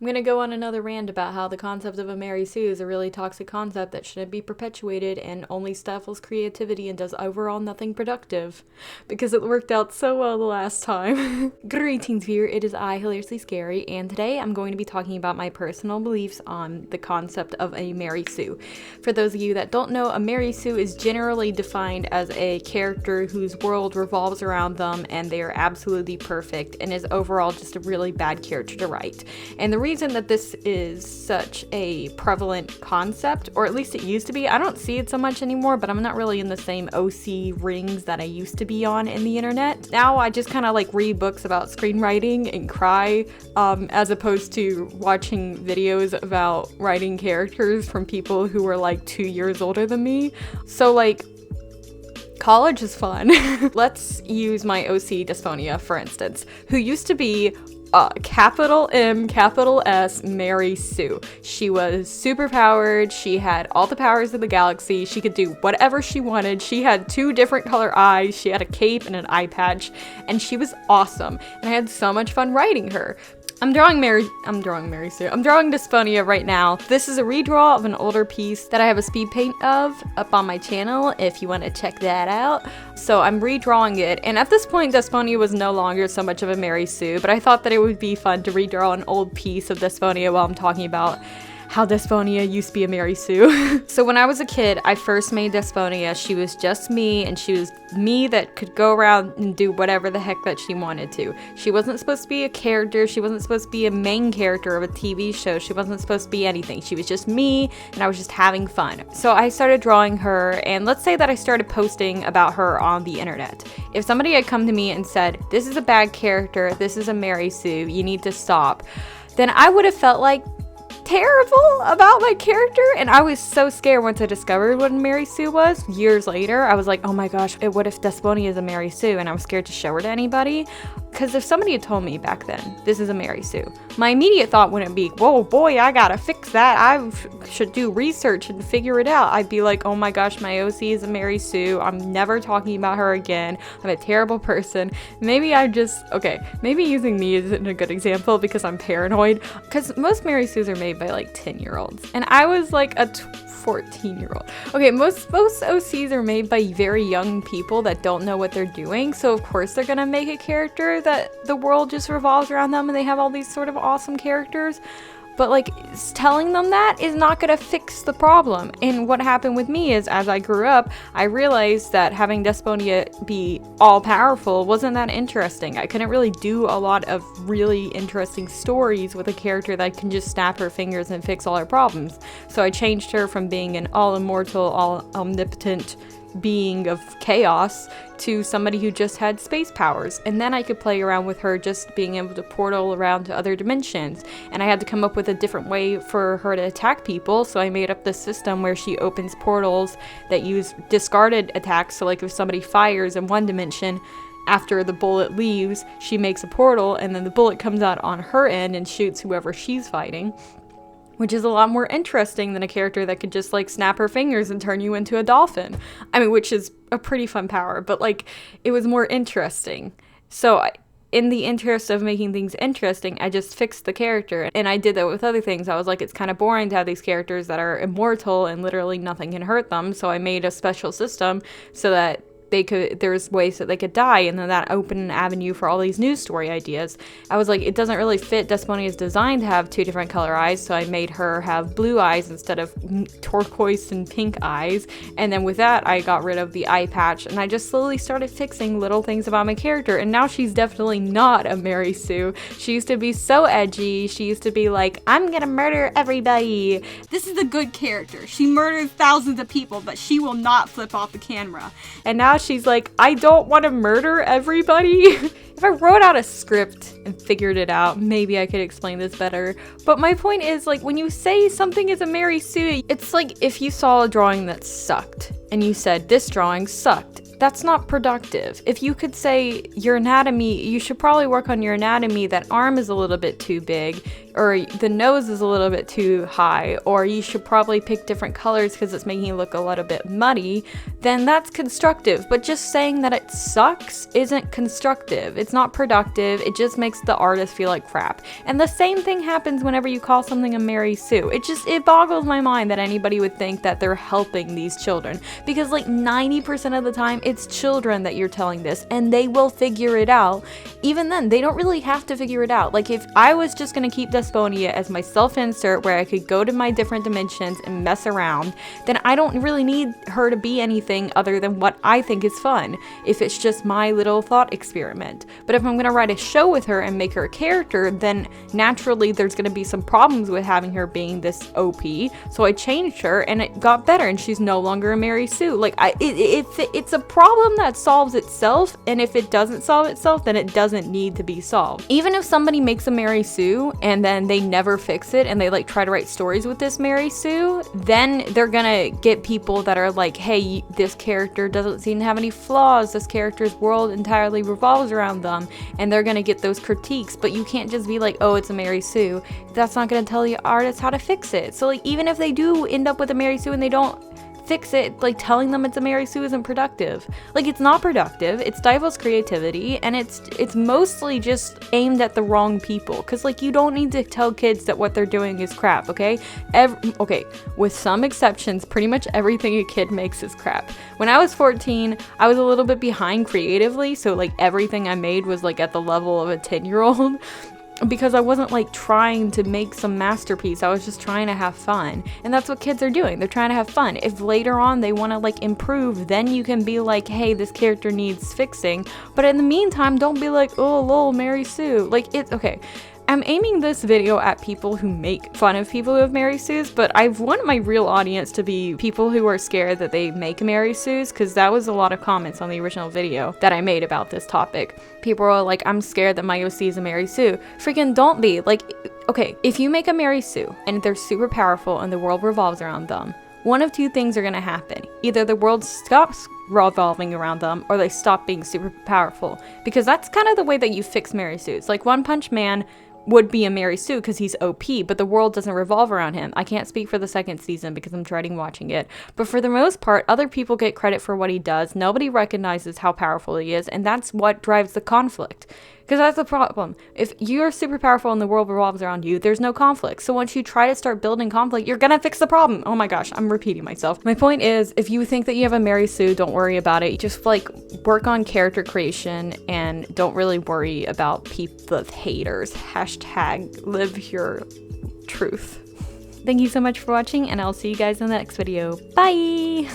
I'm gonna go on another rant about how the concept of a Mary Sue is a really toxic concept that shouldn't be perpetuated and only stifles creativity and does overall nothing productive. Because it worked out so well the last time. Greetings here, it is I, Hilariously Scary, and today I'm going to be talking about my personal beliefs on the concept of a Mary Sue. For those of you that don't know, a Mary Sue is generally defined as a character whose world revolves around them and they are absolutely perfect and is overall just a really bad character to write. And the reason that this is such a prevalent concept, or at least it used to be, I don't see it so much anymore, but I'm not really in the same OC rings that I used to be on in the internet. Now I just kind of like read books about screenwriting and cry, as opposed to watching videos about writing characters from people who were like 2 years older than me. So like, college is fun. Let's use my OC Dysphonia, for instance, who used to be capital M, capital S, Mary Sue. She was super powered. She had all the powers of the galaxy. She could do whatever she wanted. She had 2 different color eyes. She had a cape and an eye patch, and she was awesome. And I had so much fun writing her. I'm drawing Mary Sue. I'm drawing Dysphonia right now. This is a redraw of an older piece that I have a speed paint of up on my channel if you want to check that out. So I'm redrawing it, and at this point Dysphonia was no longer so much of a Mary Sue, but I thought that it would be fun to redraw an old piece of Dysphonia while I'm talking about how Dysphonia used to be a Mary Sue. So when I was a kid, I first made Dysphonia. She was just me, and she was me that could go around and do whatever the heck that she wanted to. She wasn't supposed to be a character. She wasn't supposed to be a main character of a TV show. She wasn't supposed to be anything. She was just me, and I was just having fun. So I started drawing her, and let's say that I started posting about her on the internet. If somebody had come to me and said, this is a bad character, this is a Mary Sue, you need to stop, then I would have felt like terrible about my character, and I was so scared once I discovered what Mary Sue was. Years later, I was like, oh my gosh, what if Dysphonia is a Mary Sue? And I was scared to show her to anybody, because if somebody had told me back then, this is a Mary Sue, my immediate thought wouldn't be, whoa boy, I gotta fix that, I should do research and figure it out. I'd be like, oh my gosh, my OC is a Mary Sue, I'm never talking about her again, I'm a terrible person. Maybe maybe using me isn't a good example because I'm paranoid, because most Mary Sues are made by like 10-year-olds, and I was like a 14-year-old. Okay, most OCs are made by very young people that don't know what they're doing, so of course they're gonna make a character that the world just revolves around them and they have all these sort of awesome characters. But like, telling them that is not gonna fix the problem. And what happened with me is, as I grew up, I realized that having Dysphonia be all-powerful wasn't that interesting. I couldn't really do a lot of really interesting stories with a character that can just snap her fingers and fix all her problems. So I changed her from being an all-immortal, all-omnipotent being of chaos to somebody who just had space powers, and then I could play around with her just being able to portal around to other dimensions. And I had to come up with a different way for her to attack people, so I made up this system where she opens portals that use discarded attacks. So like if somebody fires in one dimension, after the bullet leaves, she makes a portal, and then the bullet comes out on her end and shoots whoever she's fighting, which is a lot more interesting than a character that could just like snap her fingers and turn you into a dolphin. I mean, which is a pretty fun power, but like, it was more interesting. So in the interest of making things interesting, I just fixed the character. And I did that with other things. I was like, it's kind of boring to have these characters that are immortal and literally nothing can hurt them. So I made a special system so that there's ways that they could die, and then that opened an avenue for all these news story ideas. I was like, it doesn't really fit Dysphonia's design to have 2 different color eyes, so I made her have blue eyes instead of turquoise and pink eyes. And then with that, I got rid of the eye patch, and I just slowly started fixing little things about my character. And now she's definitely not a Mary Sue. She used to be so edgy. She used to be like, I'm gonna murder everybody. This is a good character. She murders thousands of people, but she will not flip off the camera. And now she's like, I don't want to murder everybody. If I wrote out a script and figured it out, maybe I could explain this better. But my point is, like, when you say something is a Mary Sue, it's like if you saw a drawing that sucked and you said, this drawing sucked. that's not productive. If you could say your anatomy, you should probably work on your anatomy, that arm is a little bit too big, or the nose is a little bit too high, or you should probably pick different colors because it's making it look a little bit muddy, then that's constructive. But just saying that it sucks isn't constructive. It's not productive. It just makes the artist feel like crap. And the same thing happens whenever you call something a Mary Sue. It boggles my mind that anybody would think that they're helping these children, because like 90% of the time it's children that you're telling this, and they will figure it out. Even then, they don't really have to figure it out. Like, if I was just gonna keep Desponia as my self-insert where I could go to my different dimensions and mess around, then I don't really need her to be anything other than what I think is fun, if it's just my little thought experiment. But if I'm gonna write a show with her and make her a character, then naturally there's gonna be some problems with having her being this OP, so I changed her and it got better, and she's no longer a Mary Sue. Like, it's a problem that solves itself, and if it doesn't solve itself, then it doesn't need to be solved. Even if somebody makes a Mary Sue and then they never fix it and they like try to write stories with this Mary Sue, then they're gonna get people that are like, hey, this character doesn't seem to have any flaws, this character's world entirely revolves around them, and they're gonna get those critiques. But you can't just be like, oh, it's a Mary Sue. That's not gonna tell the artist how to fix it. So like, even if they do end up with a Mary Sue and they don't fix it, like telling them it's a Mary Sue isn't productive. Like, it's not productive, it stifles creativity, and it's mostly just aimed at the wrong people, because like, you don't need to tell kids that what they're doing is crap, okay? Okay, with some exceptions, pretty much everything a kid makes is crap. When I was 14, I was a little bit behind creatively, so like everything I made was like at the level of a 10-year-old. Because I wasn't like trying to make some masterpiece, I was just trying to have fun. And that's what kids are doing, they're trying to have fun. If later on they want to like improve, then you can be like, hey, this character needs fixing. But in the meantime, don't be like, oh lol, Mary Sue. Like, it's okay. I'm aiming this video at people who make fun of people who have Mary Sues, but I want my real audience to be people who are scared that they make Mary Sues, because that was a lot of comments on the original video that I made about this topic. People are like, I'm scared that my OC is a Mary Sue. Freaking don't be. Like, okay, if you make a Mary Sue and they're super powerful and the world revolves around them, one of two things are gonna happen. Either the world stops revolving around them, or they stop being super powerful. Because that's kind of the way that you fix Mary Sues. Like, One Punch Man would be a Mary Sue because he's OP, but the world doesn't revolve around him. I can't speak for the second season because I'm dreading watching it. But for the most part, other people get credit for what he does. Nobody recognizes how powerful he is, and that's what drives the conflict. Because that's the problem. If you're super powerful and the world revolves around you, there's no conflict. So once you try to start building conflict, you're gonna fix the problem. Oh my gosh, I'm repeating myself. My point is, if you think that you have a Mary Sue, don't worry about it. Just like work on character creation and don't really worry about people, haters. Hashtag live your truth. Thank you so much for watching, and I'll see you guys in the next video. Bye!